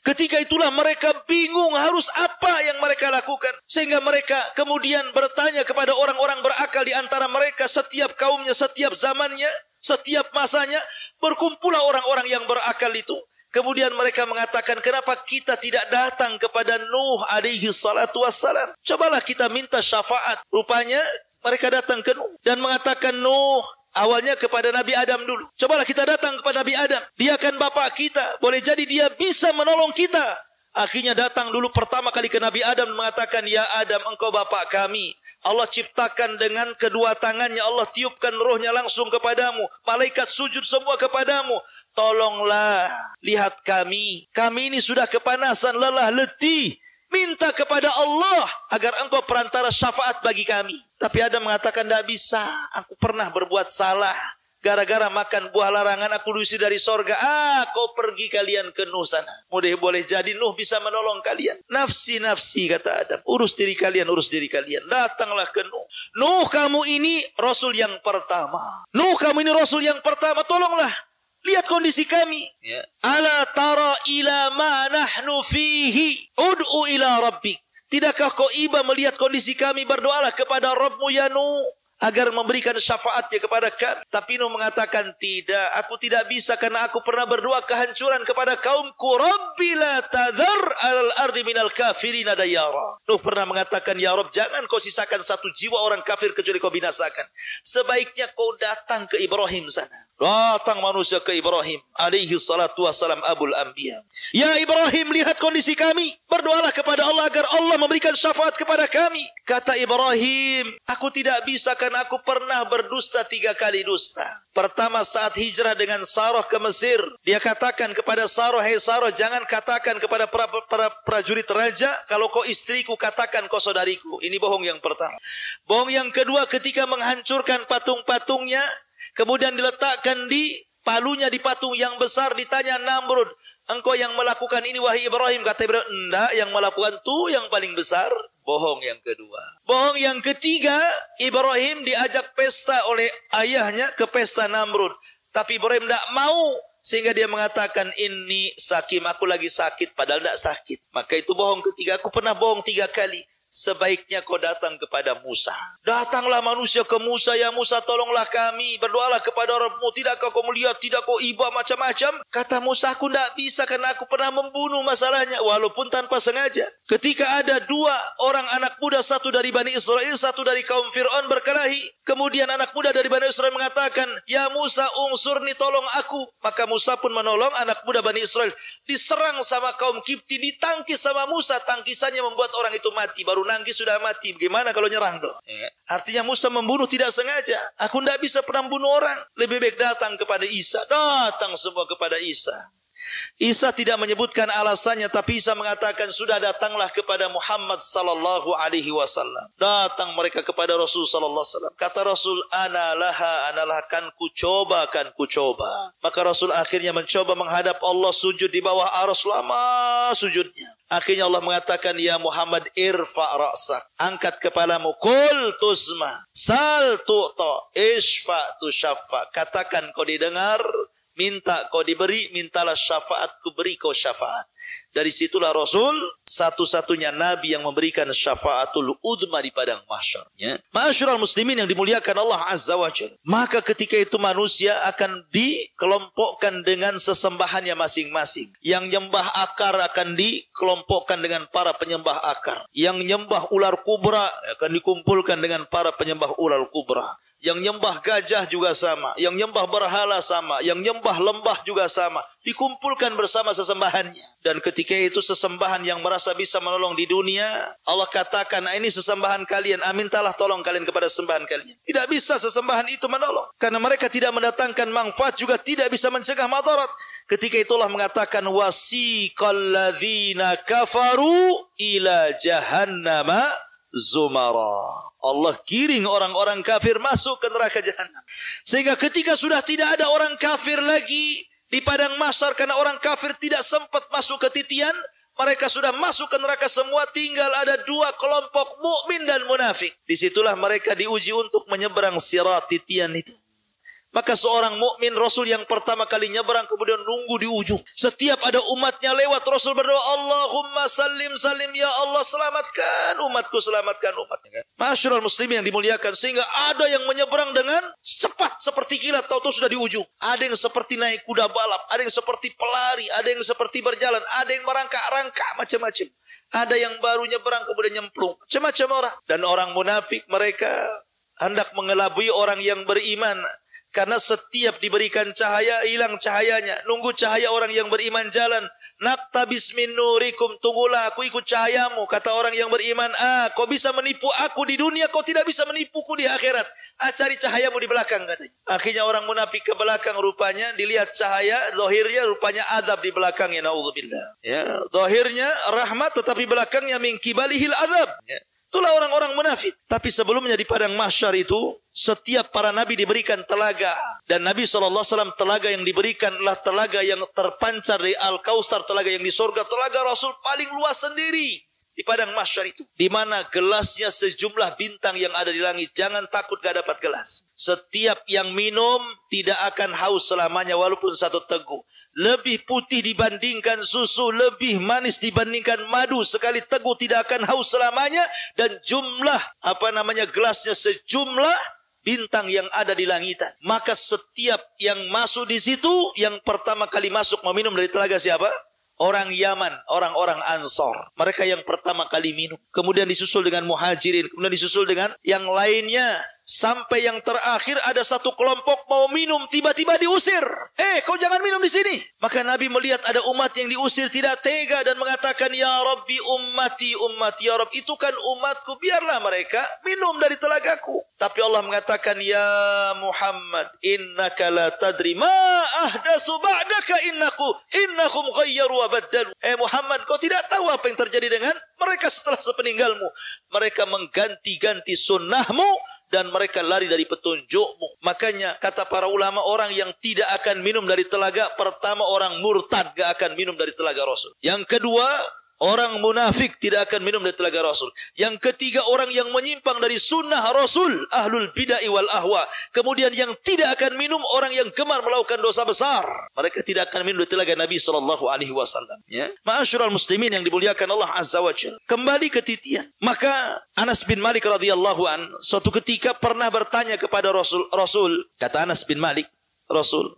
Ketika itulah mereka bingung harus apa yang mereka lakukan. Sehingga mereka kemudian bertanya kepada orang-orang berakal di antara mereka. Setiap kaumnya, setiap zamannya, setiap masanya. Berkumpullah orang-orang yang berakal itu. Kemudian mereka mengatakan, kenapa kita tidak datang kepada Nuh alaihi salatu wassalam? Cobalah kita minta syafaat. Rupanya mereka datang ke Nuh dan mengatakan, Nuh, awalnya kepada Nabi Adam dulu. Cobalah kita datang kepada Nabi Adam. Dia kan bapak kita. Boleh jadi dia bisa menolong kita. Akhirnya datang dulu pertama kali ke Nabi Adam dan mengatakan, ya Adam, engkau bapak kami. Allah ciptakan dengan kedua tangannya. Allah tiupkan rohnya langsung kepadamu. Malaikat sujud semua kepadamu. tolonglah, lihat kami ini sudah kepanasan, lelah, letih. Minta kepada Allah agar engkau perantara syafaat bagi kami. Tapi Adam mengatakan, tidak bisa, aku pernah berbuat salah. Gara-gara makan buah larangan aku diusir dari sorga. Kau pergi kalian ke Nuh sana. Boleh jadi Nuh bisa menolong kalian. Nafsi, kata Adam. Urus diri kalian. Datanglah ke Nuh. Nuh, kamu ini Rasul yang pertama. Tolonglah. Lihat kondisi kami. Ya. Ala tara ila ma nahnu fihi. Ud'u ila rabbik. Tidakkah kau iba melihat kondisi kami? Berdoalah kepada Rabbmu ya Nuh, agar memberikan syafaatnya kepada kami. Tapi Nuh mengatakan, tidak, aku tidak bisa karena aku pernah berdoa kehancuran kepada kaumku. Rabbi la tadhar alal ardi minal kafirina dayara. Nuh pernah mengatakan, ya Rabb, jangan kau sisakan satu jiwa orang kafir kecuali kau binasakan. Sebaiknya kau datang ke Ibrahim sana. Datang manusia ke Ibrahim alaihi salatu wassalam, abul anbiya. Ya Ibrahim, lihat kondisi kami. Berdoalah kepada Allah agar Allah memberikan syafaat kepada kami. Kata Ibrahim, aku tidak bisa karena aku pernah berdusta 3 kali dusta. Pertama saat hijrah dengan Sarah ke Mesir. Dia katakan kepada Sarah, hei Sarah, jangan katakan kepada para prajurit raja, kalau kau istriku, katakan kau saudariku. Ini bohong yang pertama. Bohong yang kedua, ketika menghancurkan patung-patungnya, kemudian diletakkan di palunya di patung yang besar, ditanya Namrud, engkau yang melakukan ini wahai Ibrahim? Kata Ibrahim, enggak, yang melakukan itu yang paling besar. Bohong yang kedua. Bohong yang ketiga, Ibrahim diajak pesta oleh ayahnya ke pesta Namrud. Tapi Ibrahim tidak mau, sehingga dia mengatakan, ini sakim, aku lagi sakit, padahal tidak sakit. Maka itu bohong ketiga. Aku pernah bohong 3 kali. Sebaiknya kau datang kepada Musa. Datanglah manusia ke Musa. Ya Musa, tolonglah kami. Berdoalah kepada Rabbmu. Tidakkah kau melihat, tidak kau iba macam-macam? Kata Musa, aku tidak bisa karena aku pernah membunuh masalahnya. Walaupun tanpa sengaja. Ketika ada 2 orang anak muda, satu dari Bani Israel, satu dari kaum Fir'aun berkelahi. Kemudian anak muda dari Bani Israel mengatakan, ya Musa, ungsurni, tolong aku. Maka Musa pun menolong anak muda Bani Israel. Diserang sama kaum Kipti, ditangkis sama Musa. Tangkisannya membuat orang itu mati. Baru nangkis sudah mati. Bagaimana kalau nyerang tuh? Artinya Musa membunuh tidak sengaja. Aku tidak bisa pernah membunuh orang. Lebih baik datang kepada Isa. Datang semua kepada Isa. Isa tidak menyebutkan alasannya, tapi Isa mengatakan, sudah datanglah kepada Muhammad sallallahu alaihi wasallam. Datang mereka kepada Rasul sallallahu alaihi wasallam. Kata Rasul, analah, kan ku coba. Maka Rasul akhirnya mencoba menghadap Allah, sujud di bawah arsy, lama sujudnya. Akhirnya Allah mengatakan, ya Muhammad, irfa ra'sak, angkat kepalamu, qul tusma, sal tu'ta, ishfa tushaffa, katakan kau didengar, minta kau diberi, mintalah syafaat, ku beri kau syafaat. Dari situlah Rasul satu-satunya Nabi yang memberikan syafaatul udma di padang mahsyar. Ya. Ma'asyiral muslimin yang dimuliakan Allah Azza wa Jalla. Maka ketika itu manusia akan dikelompokkan dengan sesembahannya masing-masing. Yang nyembah akar akan dikelompokkan dengan para penyembah akar. Yang nyembah ular kubra akan dikumpulkan dengan para penyembah ular kubra. Yang nyembah gajah juga sama, yang nyembah berhala sama, yang nyembah lembah juga sama, dikumpulkan bersama sesembahannya. Dan ketika itu sesembahan yang merasa bisa menolong di dunia, Allah katakan, ini sesembahan kalian, amintalah tolong kalian kepada sesembahan kalian. Tidak bisa sesembahan itu menolong, karena mereka tidak mendatangkan manfaat, juga tidak bisa mencegah madarat. Ketika itulah mengatakan, wasiqal ladzina kafaru ila jahannama zumara. Allah giring orang-orang kafir masuk ke neraka jahanam. Sehingga ketika sudah tidak ada orang kafir lagi di padang mahsyar, karena orang kafir tidak sempat masuk ke titian, mereka sudah masuk ke neraka semua, tinggal ada 2 kelompok, mukmin dan munafik. Disitulah mereka diuji untuk menyeberang sirat titian itu. Maka seorang mukmin, Rasul yang pertama kali nyebrang, kemudian nunggu di ujung. Setiap ada umatnya lewat, Rasul berdoa, Allahumma salim ya Allah, selamatkan umatku, selamatkan umatnya. Ma'asyiral muslimin yang dimuliakan, sehingga ada yang menyeberang dengan cepat seperti kilat, tahu-tahu sudah di ujung. Ada yang seperti naik kuda balap, ada yang seperti pelari, ada yang seperti berjalan, ada yang merangkak-rangkak, macam-macam. Ada yang baru nyeberang kemudian nyemplung, macam-macam orang. Dan orang munafik, mereka hendak mengelabui orang yang beriman. Karena setiap diberikan cahaya, hilang cahayanya. Nunggu cahaya orang yang beriman jalan, Naktabis min nurikum, tunggulah aku ikut cahayamu. Kata orang yang beriman, kau bisa menipu aku di dunia, kau tidak bisa menipuku di akhirat. Cari cahayamu di belakang katanya. Akhirnya orang munafik ke belakang, rupanya dilihat cahaya, zahirnya rupanya azab di belakangnya, naudzubillah. Ya, zahirnya rahmat tetapi belakangnya min kibalihil azab. Ya. Itulah orang-orang munafik. Tapi sebelumnya di padang mahsyar itu, setiap para nabi diberikan telaga. Dan Nabi SAW telaga yang diberikan adalah telaga yang terpancar dari Al-Kautsar, telaga yang di surga, telaga Rasul paling luas sendiri di padang mahsyar itu. Di mana gelasnya sejumlah bintang yang ada di langit. Jangan takut gak dapat gelas. Setiap yang minum tidak akan haus selamanya walaupun satu teguk. Lebih putih dibandingkan susu, lebih manis dibandingkan madu. Sekali teguk tidak akan haus selamanya. Dan jumlah gelasnya sejumlah bintang yang ada di langitan. Maka setiap yang masuk di situ, yang pertama kali masuk meminum dari telaga siapa? Orang Yaman, orang-orang Ansor. Mereka yang pertama kali minum. Kemudian disusul dengan Muhajirin. Kemudian disusul dengan yang lainnya. Sampai yang terakhir ada satu kelompok mau minum, tiba-tiba diusir. Kau jangan minum di sini. Maka Nabi melihat ada umat yang diusir, tidak tega dan mengatakan, Ya Rabbi ummati, ummati. Ya Rabb, itu kan umatku, biarlah mereka minum dari telagaku. Tapi Allah mengatakan, Ya Muhammad, innaka la tadri ma ahdasu ba'daka innakum ghayyaru wa baddalu. Muhammad, kau tidak tahu apa yang terjadi dengan mereka setelah sepeninggalmu. Mereka mengganti-ganti sunnahmu dan mereka lari dari petunjukmu. Makanya kata para ulama, orang yang tidak akan minum dari telaga, pertama orang murtad gak akan minum dari telaga Rasul. Yang kedua, orang munafik tidak akan minum dari telaga Rasul. Yang ketiga, orang yang menyimpang dari sunnah Rasul, ahlul bid'ah wal ahwa. Kemudian yang tidak akan minum, orang yang gemar melakukan dosa besar. Mereka tidak akan minum dari telaga Nabi SAW. Ya, ma'asyiral muslimin yang dimuliakan Allah Azza wa Jalla. Kembali ke titian. Maka Anas bin Malik radhiyallahu an suatu ketika pernah bertanya kepada Rasul. Kata Anas bin Malik, Rasul,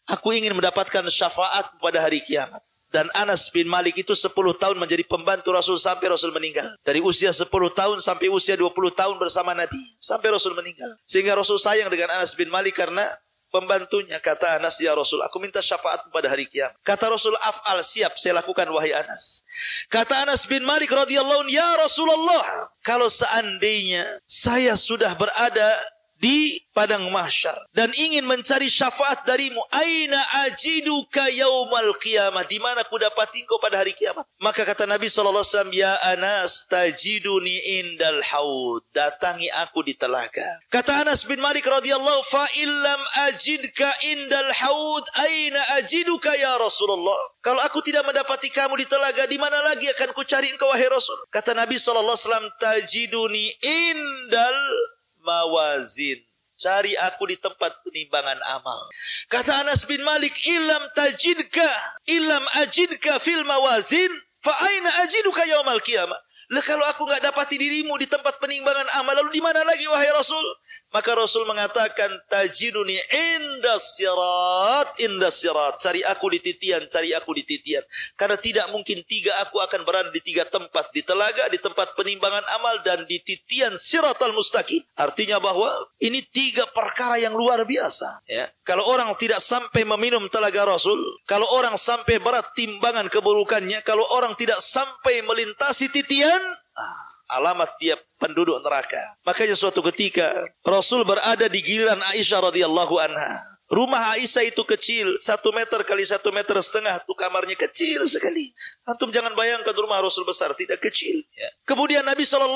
aku ingin mendapatkan syafaat pada hari kiamat. Dan Anas bin Malik itu 10 tahun menjadi pembantu Rasul sampai Rasul meninggal. Dari usia 10 tahun sampai usia 20 tahun bersama Nabi. Sampai Rasul meninggal. Sehingga Rasul sayang dengan Anas bin Malik karena pembantunya. Kata Anas, ya Rasul, aku minta syafaat pada hari kiamat. Kata Rasul, af'al, siap, saya lakukan wahai Anas. Kata Anas bin Malik radhiyallahu anhu, ya Rasulullah, kalau seandainya saya sudah berada di padang mahsyar dan ingin mencari syafaat darimu, aina ajiduka yaumal qiyamah, di mana ku dapati engkau pada hari kiamat? Maka kata Nabi SAW, ya Anas tajiduni indal haud, datangi aku di telaga. Kata Anas bin Malik radhiyallahu, fa illam ajidka indal haud aina ajiduka ya Rasulullah, kalau aku tidak mendapati kamu di telaga, di mana lagi akan ku cari engkau wahai Rasul? Kata Nabi SAW, tajiduni indal mawazin, cari aku di tempat penimbangan amal. Kata Anas bin Malik, ilam ajidka fil mawazin, fa aina ajiduka yaumal qiyamah. Lah kalau aku enggak dapati dirimu di tempat penimbangan amal, lalu di mana lagi wahai Rasul? Maka Rasul mengatakan, tajiduni indas sirat, cari aku di titian, cari aku di titian. Karena tidak mungkin tiga aku akan berada di tiga tempat, di telaga, di tempat penimbangan amal, dan di titian siratal mustaqim. Artinya bahwa ini tiga perkara yang luar biasa. Ya. Kalau orang tidak sampai meminum telaga Rasul, kalau orang sampai berat timbangan keburukannya, kalau orang tidak sampai melintasi titian, alamat dia penduduk neraka. Makanya suatu ketika Rasul berada di giliran Aisyah radhiyallahu anha. Rumah Aisyah itu kecil, 1 meter kali 1,5 meter. Itu kamarnya kecil sekali. Antum jangan bayangkan rumah Rasul besar, tidak kecil. Ya. Kemudian Nabi SAW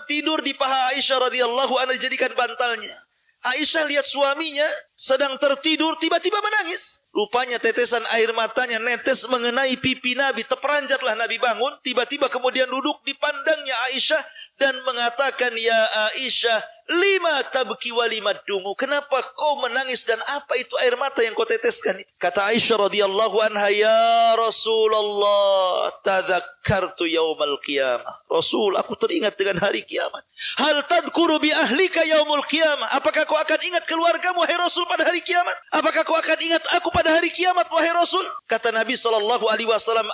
tidur di paha Aisyah radhiyallahu anha, dijadikan bantalnya. Aisyah lihat suaminya sedang tertidur, tiba-tiba menangis. Rupanya tetesan air matanya netes mengenai pipi Nabi. Terperanjatlah Nabi bangun. Tiba-tiba kemudian duduk di pandangnya Aisyah dan mengatakan, ya Aisyah, lima tabki wa lima dumu. Kenapa kau menangis dan apa itu air mata yang kau teteskan? Kata Aisyah radhiyallahu anha, ya Rasulullah, tadzakartu yaumal qiyamah. Rasul, aku teringat dengan hari kiamat. Hal tadkuru bi ahlika yaumul qiyamah. Apakah kau akan ingat keluargamu wahai Rasul pada hari kiamat? Apakah kau akan ingat aku pada hari kiamat wahai Rasul? Kata Nabi SAW,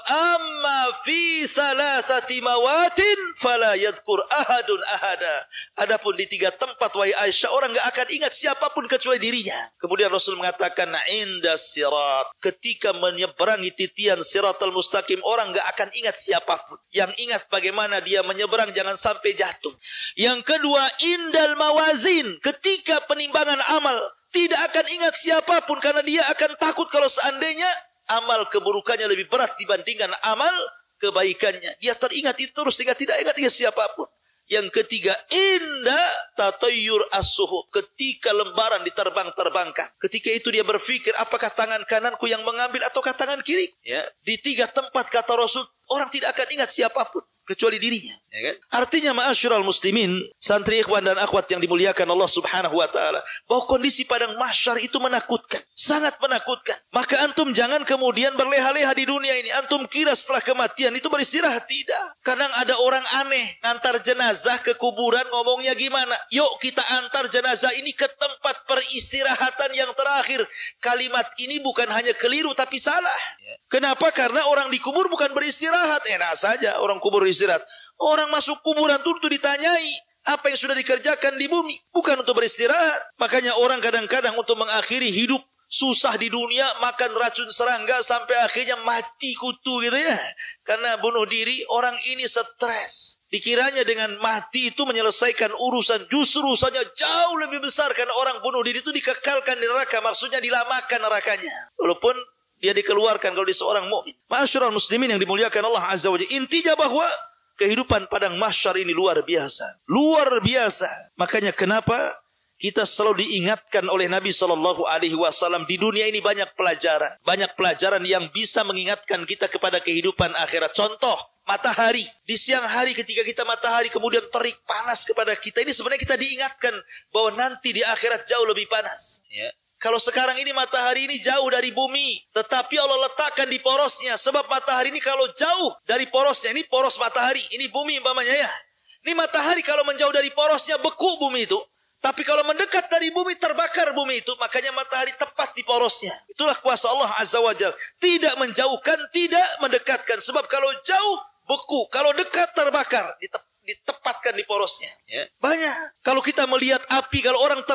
amma fi salasati mawatin fala yadhkur ahadun ahada. Adapun di 3 tempat tempat, wahai Aisyah, orang nggak akan ingat siapapun kecuali dirinya. Kemudian Rasul mengatakan, inda sirat, ketika menyeberangi titian siratal mustaqim, orang nggak akan ingat siapapun. Yang ingat bagaimana dia menyeberang, jangan sampai jatuh. Yang kedua, indal mawazin, ketika penimbangan amal, tidak akan ingat siapapun karena dia akan takut kalau seandainya amal keburukannya lebih berat dibandingkan amal kebaikannya. Dia teringat itu terus sehingga tidak ingat siapapun. Yang ketiga, inda tatayyur as-suhuf, ketika lembaran diterbang-terbangkan. Ketika itu dia berpikir, apakah tangan kananku yang mengambil ataukah tangan kiri? Ya, di 3 tempat kata Rasul, orang tidak akan ingat siapapun kecuali dirinya, ya kan? Artinya ma'asyiral muslimin, santri ikhwan dan akhwat yang dimuliakan Allah Subhanahu wa taala, bahwa kondisi padang mahsyar itu menakutkan, sangat menakutkan. Maka antum jangan kemudian berleha-leha di dunia ini. Antum kira setelah kematian itu beristirahat, tidak. Kadang ada orang aneh ngantar jenazah ke kuburan, ngomongnya gimana? Yuk kita antar jenazah ini ke tempat peristirahatan yang terakhir. Kalimat ini bukan hanya keliru tapi salah. Kenapa? Karena orang dikubur bukan beristirahat. Enak saja orang kubur istirahat. Orang masuk kuburan itu untuk ditanyai apa yang sudah dikerjakan di bumi, bukan untuk beristirahat. Makanya orang kadang-kadang untuk mengakhiri hidup susah di dunia, makan racun serangga sampai akhirnya mati kutu gitu ya. Karena bunuh diri, orang ini stres. Dikiranya dengan mati itu menyelesaikan urusan, justru usahanya jauh lebih besar karena orang bunuh diri itu dikekalkan di neraka, maksudnya dilamakan nerakanya. Walaupun dia dikeluarkan kalau dia seorang mukmin. Ma'asyiral muslimin yang dimuliakan Allah Azza wa Jalla, intinya bahwa kehidupan padang mahsyar ini luar biasa. Luar biasa. Makanya kenapa kita selalu diingatkan oleh Nabi SAW, di dunia ini banyak pelajaran. Banyak pelajaran yang bisa mengingatkan kita kepada kehidupan akhirat. Contoh, matahari. Di siang hari ketika kita matahari kemudian terik panas kepada kita, ini sebenarnya kita diingatkan bahwa nanti di akhirat jauh lebih panas. Ya. Kalau sekarang ini matahari ini jauh dari bumi, tetapi Allah letakkan di porosnya. Sebab matahari ini kalau jauh dari porosnya, ini poros matahari, ini bumi umpamanya ya. Ini matahari kalau menjauh dari porosnya, beku bumi itu. Tapi kalau mendekat dari bumi, terbakar bumi itu. Makanya matahari tepat di porosnya. Itulah kuasa Allah Azza wa Jalla. Tidak menjauhkan, tidak mendekatkan. Sebab kalau jauh, beku. Kalau dekat, terbakar. Ditempatkan di porosnya. Ya. Banyak. Kalau kita melihat api, kalau orang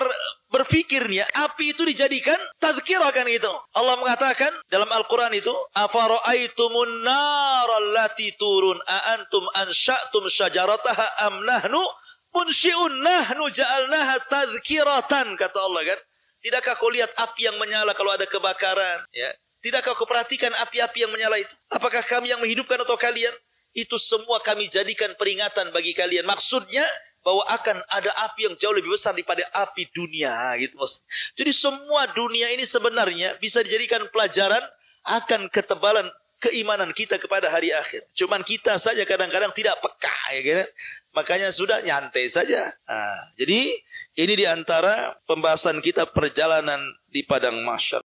berpikirnya, api itu dijadikan tadhkirah kan gitu. Allah mengatakan dalam Al-Quran itu, afara'aitumun narallati turun a'antum ansya'tum syajarataha am nahnu munsyi'un nahnu ja'alnaha tadhkiratan, kata Allah kan. Tidakkah kau lihat api yang menyala kalau ada kebakaran? Ya. Tidakkah kau perhatikan api-api yang menyala itu? Apakah kami yang menghidupkan atau kalian? Itu semua kami jadikan peringatan bagi kalian. Maksudnya bahwa akan ada api yang jauh lebih besar daripada api dunia gitu, Bos. Jadi semua dunia ini sebenarnya bisa dijadikan pelajaran akan ketebalan keimanan kita kepada hari akhir. Cuman kita saja kadang-kadang tidak peka ya kan? Makanya sudah nyantai saja. Jadi ini diantara pembahasan kita perjalanan di padang mahsyar.